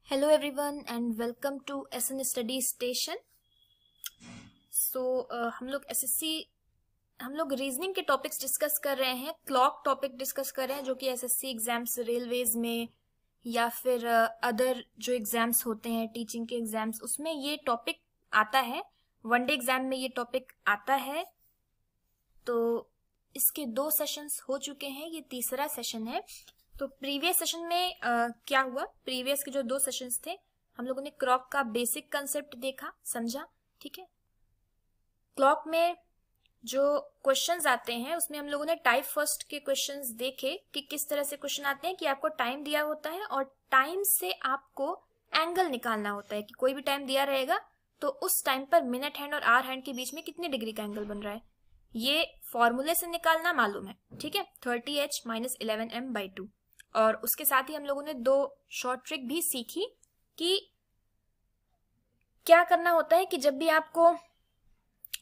Hello everyone and welcome to SN Study Station. हम लोग reasoning के टॉपिक्स डिस्कस कर रहे हैं, क्लॉक टॉपिक डिस्कस कर रहे हैं जो कि एसएससी एग्जाम्स रेलवेज में या फिर अदर जो एग्जाम्स होते हैं टीचिंग के एग्जाम्स उसमें ये टॉपिक आता है। वनडे एग्जाम में ये टॉपिक आता है। तो इसके 2 सेशंस हो चुके हैं, ये तीसरा सेशन है। तो प्रीवियस सेशन में क्या हुआ, प्रीवियस के जो 2 सेशंस थे हम लोगों ने क्लॉक का बेसिक कंसेप्ट देखा, समझा, ठीक है। क्लॉक में जो क्वेश्चंस आते हैं उसमें हम लोगों ने टाइप फर्स्ट के क्वेश्चंस देखे कि किस तरह से क्वेश्चन आते हैं कि आपको टाइम दिया होता है और टाइम से आपको एंगल निकालना होता है कि कोई भी टाइम दिया रहेगा तो उस टाइम पर मिनट हैंड और आवर हैंड के बीच में कितने डिग्री का एंगल बन रहा है, ये फॉर्मूले से निकालना मालूम है, ठीक है। 30h - 11m/2। और उसके साथ ही हम लोगों ने 2 शॉर्ट ट्रिक भी सीखी कि क्या करना होता है कि जब भी आपको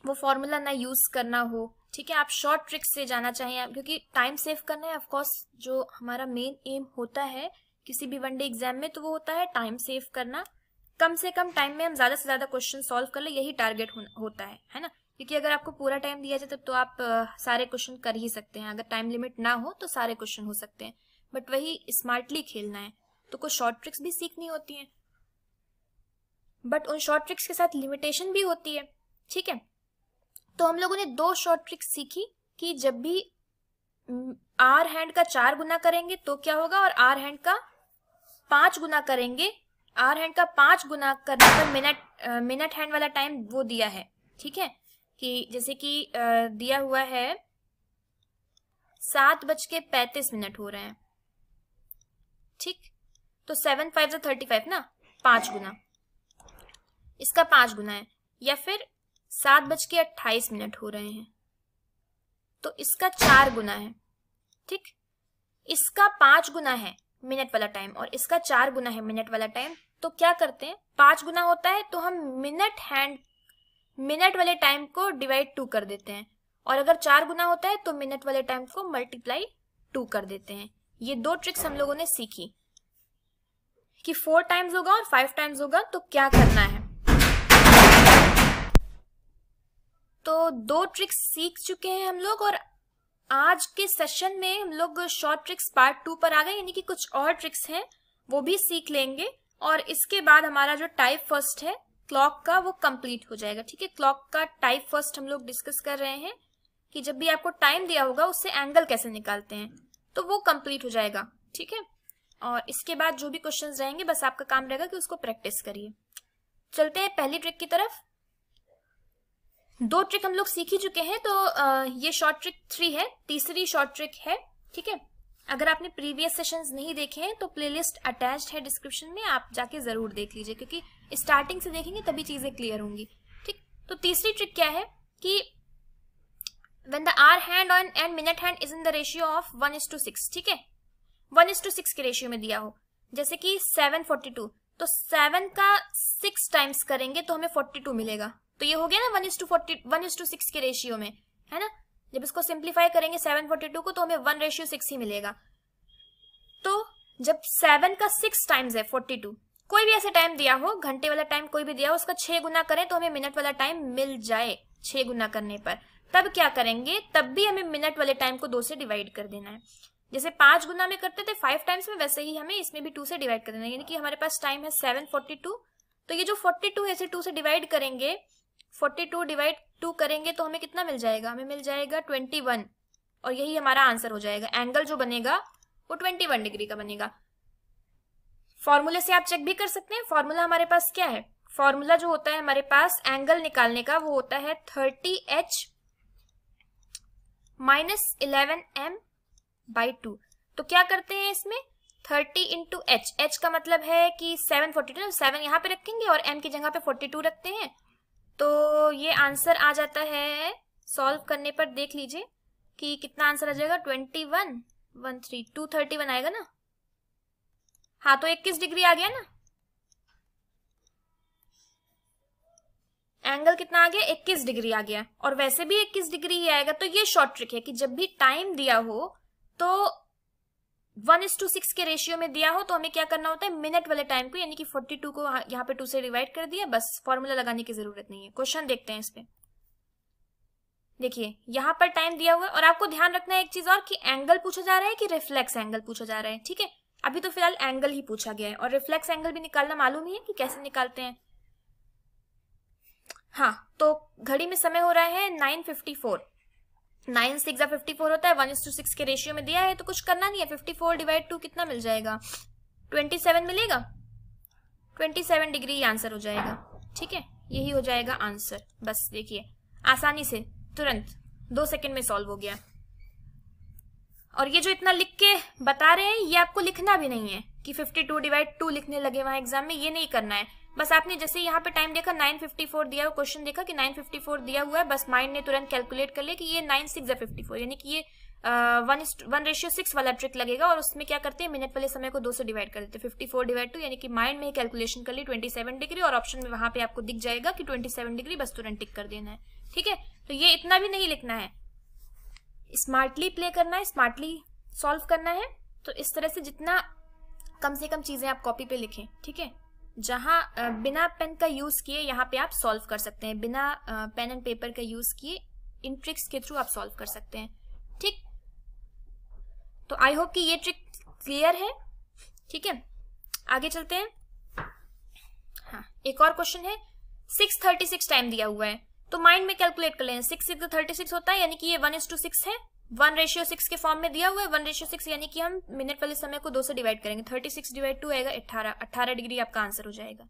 वो फॉर्मूला ना यूज करना हो, ठीक है, आप शॉर्ट ट्रिक से जाना चाहिए क्योंकि टाइम सेव करना है। ऑफ कोर्स जो हमारा मेन एम होता है किसी भी वनडे एग्जाम में तो वो होता है टाइम सेव करना। कम से कम टाइम में हम ज्यादा से ज्यादा क्वेश्चन सॉल्व कर ले, यही टारगेट होता है ना। क्योंकि अगर आपको पूरा टाइम दिया जाए तब तो आप सारे क्वेश्चन कर ही सकते हैं, अगर टाइम लिमिट ना हो तो सारे क्वेश्चन हो सकते हैं, बट वही स्मार्टली खेलना है तो कुछ शॉर्ट ट्रिक्स भी सीखनी होती हैं, बट उन शॉर्ट ट्रिक्स के साथ लिमिटेशन भी होती है, ठीक है। तो हम लोगों ने 2 शॉर्ट ट्रिक्स सीखी कि जब भी आर हैंड का 4 गुना करेंगे तो क्या होगा और आर हैंड का 5 गुना करेंगे। आर हैंड का 5 गुना करने पर मिनट हैंड वाला टाइम वो दिया है, ठीक है, कि जैसे कि दिया हुआ है 7:35 हो रहे हैं, ठीक। तो 7 × 5 = 35 ना, 5 गुना, इसका 5 गुना है। या फिर 7:28 हो रहे हैं तो इसका 4 गुना है, ठीक। इसका 5 गुना है मिनट वाला टाइम और इसका 4 गुना है मिनट वाला टाइम। तो क्या करते हैं, 5 गुना होता है तो हम मिनट वाले टाइम को डिवाइड 2 कर देते हैं, और अगर 4 गुना होता है तो मिनट वाले टाइम को मल्टीप्लाई 2 कर देते हैं। ये 2 ट्रिक्स हम लोगों ने सीखी कि 4 टाइम्स होगा और 5 टाइम्स होगा तो क्या करना है। तो 2 ट्रिक्स सीख चुके हैं हम लोग और आज के सेशन में हम लोग शॉर्ट ट्रिक्स पार्ट 2 पर आ गए, यानी कि कुछ और ट्रिक्स हैं वो भी सीख लेंगे और इसके बाद हमारा जो टाइप फर्स्ट है क्लॉक का वो कंप्लीट हो जाएगा, ठीक है। क्लॉक का टाइप फर्स्ट हम लोग डिस्कस कर रहे हैं कि जब भी आपको टाइम दिया होगा उससे एंगल कैसे निकालते हैं, तो वो कंप्लीट हो जाएगा, ठीक है। और इसके बाद जो भी क्वेश्चंस रहेंगे बस आपका काम रहेगा कि उसको प्रैक्टिस करिए। चलते हैं पहली ट्रिक की तरफ। 2 ट्रिक हम लोग सीख ही चुके हैं तो ये शॉर्ट ट्रिक 3 है, तीसरी शॉर्ट ट्रिक है, ठीक है। अगर आपने प्रीवियस सेशंस नहीं देखे हैं तो प्लेलिस्ट अटैच्ड है डिस्क्रिप्शन में, आप जाके जरूर देख लीजिए क्योंकि स्टार्टिंग से देखेंगे तभी चीजें क्लियर होंगी, ठीक। तो तीसरी ट्रिक क्या है कि when the hour hand and minute hand is in the ratio of 1:6, ठीक है, 1:6 के रेशियो में दिया हो, जैसे कि 7:42, तो 7 का 6 टाइम्स करेंगे तो हमें 42 मिलेगा। तो ये हो गया ना 1:6 के रेशियो में, है ना। जब इसको सिंप्लीफाई करेंगे 742 को तो हमें 1:6 ही मिलेगा। तो जब 7 का 6 टाइम्स है 42, कोई भी ऐसे टाइम दिया हो, घंटे वाला टाइम कोई भी दिया हो, उसका 6 गुना करें तो हमें मिनट वाला टाइम मिल जाए 6 गुना करने पर। तब क्या करेंगे, तब भी हमें मिनट वाले टाइम को 2 से डिवाइड कर देना है। जैसे 5 गुना में करते थे 5 टाइम्स में, वैसे ही हमें इसमें भी 2 से डिवाइड कर देना है। यानी कि हमारे पास टाइम है 7:42, तो ये जो 42 है इसे 2 से डिवाइड करेंगे, 42 डिवाइड 2 करेंगे तो हमें कितना मिल जाएगा, हमें मिल जाएगा 21, और यही हमारा आंसर हो जाएगा। एंगल जो बनेगा वो 21 डिग्री का बनेगा। फॉर्मूले से आप चेक भी कर सकते हैं। फॉर्मूला हमारे पास क्या है, फॉर्मूला जो होता है हमारे पास एंगल निकालने का वो होता है 30h - 11m/2। तो क्या करते हैं इसमें, 30 × h, h का मतलब है कि 742, 7 यहाँ पे रखेंगे और m की जगह पे 42 रखते हैं, तो ये आंसर आ जाता है। सॉल्व करने पर देख लीजिए कि कितना आंसर आ जाएगा, 231 आएगा ना। हाँ, तो 21 डिग्री आ गया ना। एंगल कितना आ गया, 21 डिग्री आ गया, और वैसे भी 21 डिग्री ही आएगा। तो ये शॉर्ट ट्रिक है कि जब भी टाइम दिया हो तो 1:6 के रेशियो में दिया हो तो हमें क्या करना होता है, मिनट वाले टाइम को, यानी कि 42 को यहाँ पे 2 से डिवाइड कर दिया, बस फॉर्मूला लगाने की जरूरत नहीं है। क्वेश्चन देखते हैं इस पे। देखिए यहाँ पर टाइम दिया हुआ है और आपको ध्यान रखना है एक चीज और कि एंगल पूछा जा रहा है कि रिफ्लेक्स एंगल पूछा जा रहा है। ठीक है, अभी तो फिलहाल एंगल ही पूछा गया है और रिफ्लेक्स एंगल भी निकालना मालूम ही है कि कैसे निकालते हैं। हाँ, तो घड़ी में समय हो रहा है 9:54। 9 6 54 होता है, 1:6 के रेशियो में दिया है तो कुछ करना नहीं है। 54 डिवाइड 2 कितना मिल जाएगा, 27 मिलेगा। 27 डिग्री आंसर हो जाएगा। ठीक है, यही हो जाएगा आंसर। बस देखिए आसानी से तुरंत 2 सेकंड में सॉल्व हो गया। और ये जो इतना लिख के बता रहे हैं ये आपको लिखना भी नहीं है कि 52 डिवाइड 2 लिखने लगे वहां एग्जाम में, ये नहीं करना है। बस आपने जैसे यहाँ पे टाइम देखा 9:54 दिया हुआ, क्वेश्चन देखा कि 9:54 दिया हुआ है, बस माइंड ने तुरंत कैलकुलेट कर लिया कि ये 9 6 54, यानी कि ये 1:6 वाला ट्रिक लगेगा और उसमें क्या करते हैं, मिनट वाले समय को 2 से डिवाइड कर देते हैं। 54 डिवाइड 2 यानी कि माइंड में ही कैलकुलेशन कर ली 27 डिग्री और ऑप्शन में वहां पे आपको दिख जाएगा कि 27 डिग्री, बस तुरंत टिक कर देना है। ठीक है, तो ये इतना भी नहीं लिखना है, स्मार्टली प्ले करना है, स्मार्टली सॉल्व करना है। तो इस तरह से जितना कम से कम चीजें आप कॉपी पे लिखें। ठीक है, जहां बिना पेन का यूज किए यहाँ पे आप सॉल्व कर सकते हैं, बिना पेन एंड पेपर का यूज किए इन ट्रिक्स के थ्रू आप सॉल्व कर सकते हैं। ठीक, तो आई होप कि ये ट्रिक क्लियर है। ठीक है, आगे चलते हैं। हाँ, एक और क्वेश्चन है, 6:36 टाइम दिया हुआ है तो माइंड में कैलकुलेट कर लें। 6 6 36 होता है, यानी कि ये 1:6 है, 1:6 के फॉर्म में दिया हुआ है। 1:6 यानी कि हम मिनट वाले समय को 2 से डिवाइड करेंगे। 36 डिवाइड 2 आएगा 18 डिग्री आपका आंसर हो जाएगा।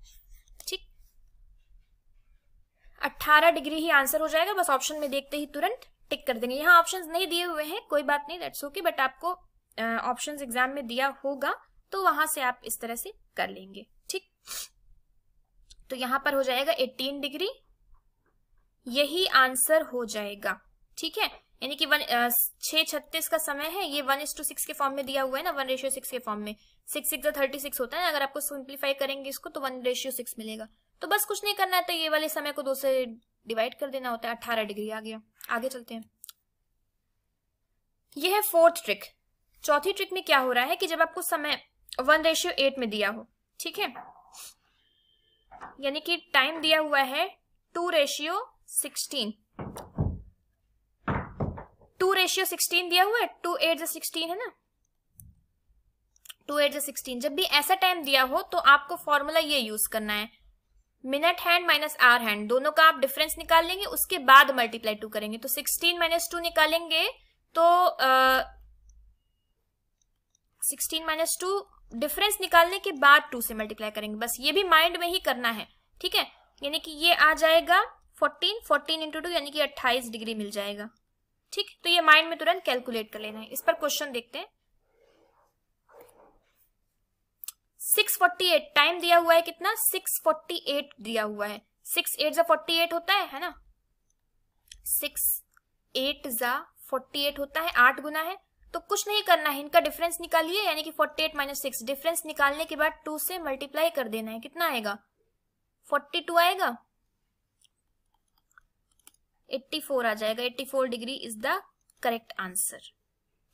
ठीक, 18 डिग्री ही आंसर हो जाएगा, बस ऑप्शन में देखते ही तुरंत टिक कर देंगे। यहाँ ऑप्शंस नहीं दिए हुए हैं, कोई बात नहीं, दैट्स ओके, बट आपको ऑप्शंस एग्जाम में दिया होगा तो वहां से आप इस तरह से कर लेंगे। ठीक, तो यहां पर हो जाएगा 18 डिग्री, यही आंसर हो जाएगा। ठीक है, यानी कि 6:36 का समय है, ये 1:6 के फॉर्म में दिया हुआ है ना, 1:6 के फॉर्म में। 6 6 36 होता है, अगर आपको सिंप्लीफाई करेंगे इसको तो 1:6 मिलेगा। तो बस कुछ नहीं करना है, तो ये वाले समय को 2 से डिवाइड कर देना होता है। 18 डिग्री आ गया। आगे चलते हैं, ये है 4th ट्रिक। चौथी ट्रिक में क्या हो रहा है कि जब आपको समय 1:8 में दिया हो, ठीक है, यानी कि टाइम दिया हुआ है 2:16, 2:16 दिया हुआ है, 2 8 16 है ना, 2 8 16। जब भी ऐसा टाइम दिया हो तो आपको फॉर्मूला ये यूज करना है, minute hand minus hour hand, दोनों का आप डिफरेंस निकाल लेंगे, उसके बाद मल्टीप्लाई 2 करेंगे। तो 16 - 2 निकालेंगे तो 16 - 2 डिफरेंस निकालने के बाद 2 से मल्टीप्लाई करेंगे। बस ये भी माइंड में ही करना है। ठीक है, यानी कि ये आ जाएगा 14 इंटू 2 यानी कि 28 डिग्री मिल जाएगा। ठीक, तो ये माइंड में तुरंत कैलकुलेट कर लेना है। इस पर क्वेश्चन देखते हैं। 6:48 टाइम दिया हुआ है, कितना, 6:48 दिया हुआ है। 6 8 48 होता है ना, 6 8 48 होता है, 8 गुना है। तो कुछ नहीं करना है, इनका डिफरेंस निकालिए, यानी कि 48 - 6, डिफरेंस निकालने के बाद 2 से मल्टीप्लाई कर देना है। कितना आएगा, 42 आएगा, 84 आ जाएगा। 84 degree is the correct answer.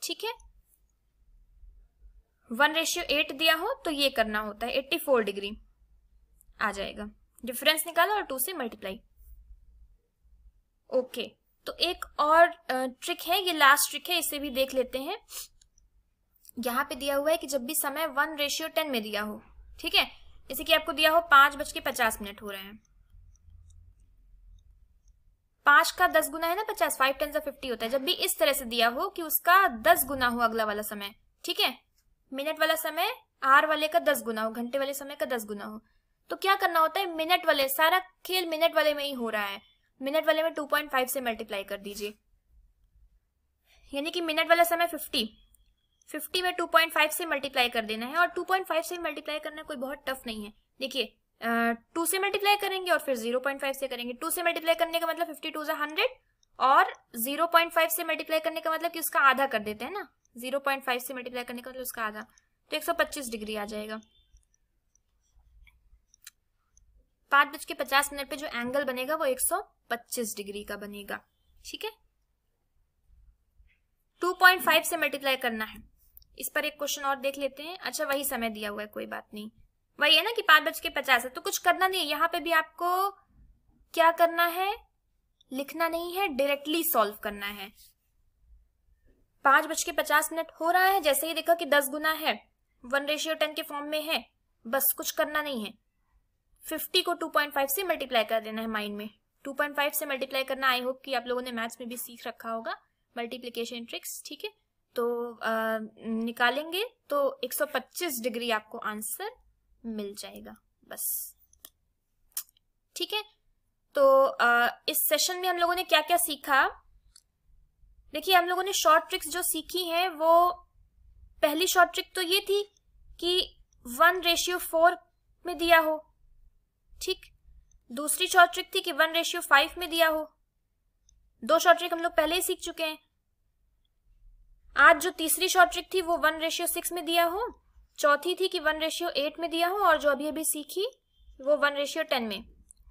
ठीक है, 1:8 दिया हो तो ये करना होता है, 84 डिग्री आ जाएगा। डिफरेंस निकालो और 2 से मल्टीप्लाई। ओके, तो एक और ट्रिक है, ये लास्ट ट्रिक है, इसे भी देख लेते हैं। यहां पे दिया हुआ है कि जब भी समय 1:10 में दिया हो, ठीक है, जैसे कि आपको दिया हो 5:50 हो रहे हैं, 5 का 10 गुना है ना 50, 5 10 50 होता है। जब भी इस तरह से दिया हो कि उसका 10 गुना हो अगला वाला समय, ठीक है, मिनट वाला समय आर वाले का 10 गुना हो, घंटे वाले समय का 10 गुना हो, तो क्या करना होता है, मिनट वाले, सारा खेल मिनट वाले में ही हो रहा है, मिनट वाले में 2.5 से मल्टीप्लाई कर दीजिए। यानी कि मिनट वाला समय 50 में 2.5 से मल्टीप्लाई कर देना है। और 2.5 से मल्टीप्लाई करना कोई बहुत टफ नहीं है। देखिए 2 से मल्टीप्लाई करेंगे और फिर 0.5 से करेंगे। 2 से मल्टीप्लाई करने का मतलब 52 × 100 और 0.5 से मल्टीप्लाई करने का मतलब कि उसका आधा कर देते हैं ना, 0.5 से मल्टीप्लाई करने का मतलब उसका आधा, तो 125 डिग्री आ जाएगा। 5:50 पे जो एंगल बनेगा वो 125 डिग्री का बनेगा। ठीक है, 2.5 से मल्टीप्लाई करना है इस पर एक क्वेश्चन और देख लेते हैं। अच्छा, वही समय दिया हुआ है, कोई बात नहीं, वही है ना कि 5:50 है, तो कुछ करना नहीं है यहाँ पे भी। आपको क्या करना है, लिखना नहीं है, डायरेक्टली सॉल्व करना है। 5:50 हो रहा है, जैसे ही देखा कि 10 गुना है, 1:10 के फॉर्म में है, बस कुछ करना नहीं है। 50 को 2.5 से मल्टीप्लाई कर देना है माइंड में। 2.5 से मल्टीप्लाई करना आई होप कि आप लोगों ने मैथ्स में भी सीख रखा होगा, मल्टीप्लिकेशन ट्रिक्स, ठीक है। तो निकालेंगे तो 125 डिग्री आपको आंसर मिल जाएगा, बस, ठीक है। तो इस सेशन में हम लोगों ने क्या क्या सीखा, देखिए हम लोगों ने शॉर्ट ट्रिक्स जो सीखी हैं, वो पहली शॉर्ट ट्रिक तो ये थी कि 1:4 में दिया हो, ठीक। दूसरी शॉर्ट ट्रिक थी कि 1:5 में दिया हो। 2 शॉर्ट ट्रिक हम लोग पहले ही सीख चुके हैं। आज जो तीसरी शॉर्ट ट्रिक थी वो 1:6 में दिया हो, चौथी थी कि 1:8 में दिया हो, और जो अभी अभी सीखी वो 1:10 में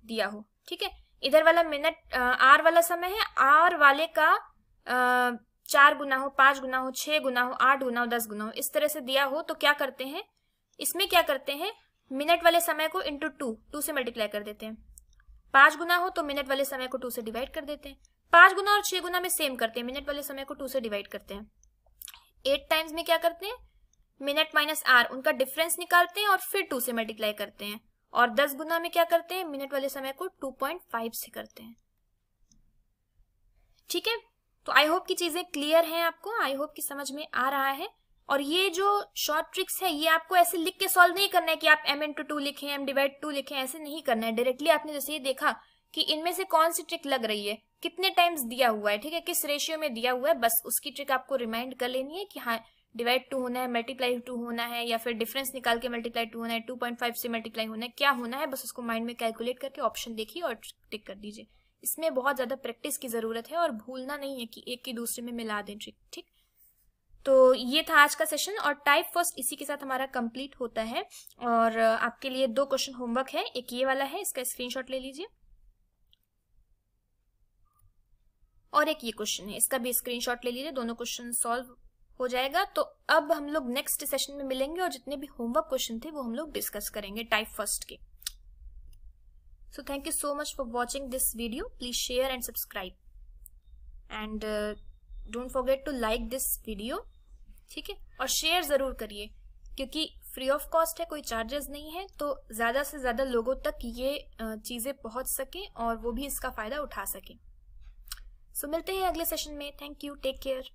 दिया हो, ठीक है। इधर वाला मिनट आर वाला समय है, आर वाले का 4 गुना हो, 5 गुना हो, 6 गुना हो, 8 गुना हो, 10 गुना हो, इस तरह से दिया हो। तो क्या करते हैं इसमें, क्या करते हैं, मिनट वाले समय को इंटू 2 से मल्टीप्लाई कर देते हैं। 5 गुना हो तो मिनट वाले समय को 2 से डिवाइड कर देते हैं। 5 गुना और 6 गुना में सेम करते हैं, मिनट वाले समय को 2 से डिवाइड करते हैं। 8 टाइम्स में क्या करते हैं, मिनट माइनस आर, उनका डिफरेंस निकालते हैं और फिर 2 से मल्टीप्लाई करते हैं। और 10 गुना में क्या करते हैं, मिनट वाले समय को 2.5 से करते हैं, ठीक है। तो आई होप की चीजें क्लियर हैं आपको, आई होप की समझ में आ रहा है। और ये जो शॉर्ट ट्रिक्स है ये आपको ऐसे लिख के सॉल्व नहीं करना है कि आप m/2 लिखें, m/2 लिखें, ऐसे नहीं करना है। डायरेक्टली आपने जैसे ये देखा कि इनमें से कौन सी ट्रिक लग रही है, कितने टाइम्स दिया हुआ है, ठीक है, किस रेशियो में दिया हुआ है, बस उसकी ट्रिक आपको रिमाइंड कर लेनी है कि हाँ डिवाइड 2 होना है, मल्टीप्लाई 2 होना है, या फिर डिफरेंस निकाल के मल्टीप्लाई 2 होना है, 2.5 से मल्टीप्लाई होना है, क्या होना है, बस उसको माइंड में कैलकुलेट करके ऑप्शन देखिए और टिक कर दीजिए। इसमें बहुत ज्यादा प्रैक्टिस की जरूरत है और भूलना नहीं है कि एक की दूसरे में मिला दें ट्रिक, ठीक। तो ये था आज का सेशन और टाइप फर्स्ट इसी के साथ हमारा कंप्लीट होता है। और आपके लिए 2 क्वेश्चन होमवर्क है, एक ये वाला है, इसका स्क्रीनशॉट ले लीजिए, और एक ये क्वेश्चन है, इसका भी स्क्रीनशॉट ले लीजिए, दोनों क्वेश्चन सॉल्व हो जाएगा। तो अब हम लोग नेक्स्ट सेशन में मिलेंगे और जितने भी होमवर्क क्वेश्चन थे वो हम लोग डिस्कस करेंगे टाइप फर्स्ट के। So thank you so much for watching this video. Please share and subscribe. And don't forget to like this video. ठीक है, और शेयर जरूर करिए क्योंकि फ्री ऑफ कॉस्ट है, कोई चार्जेस नहीं है, तो ज्यादा से ज्यादा लोगों तक ये चीजें पहुंच सके और वो भी इसका फायदा उठा सके। So मिलते हैं अगले सेशन में। Thank you, take care.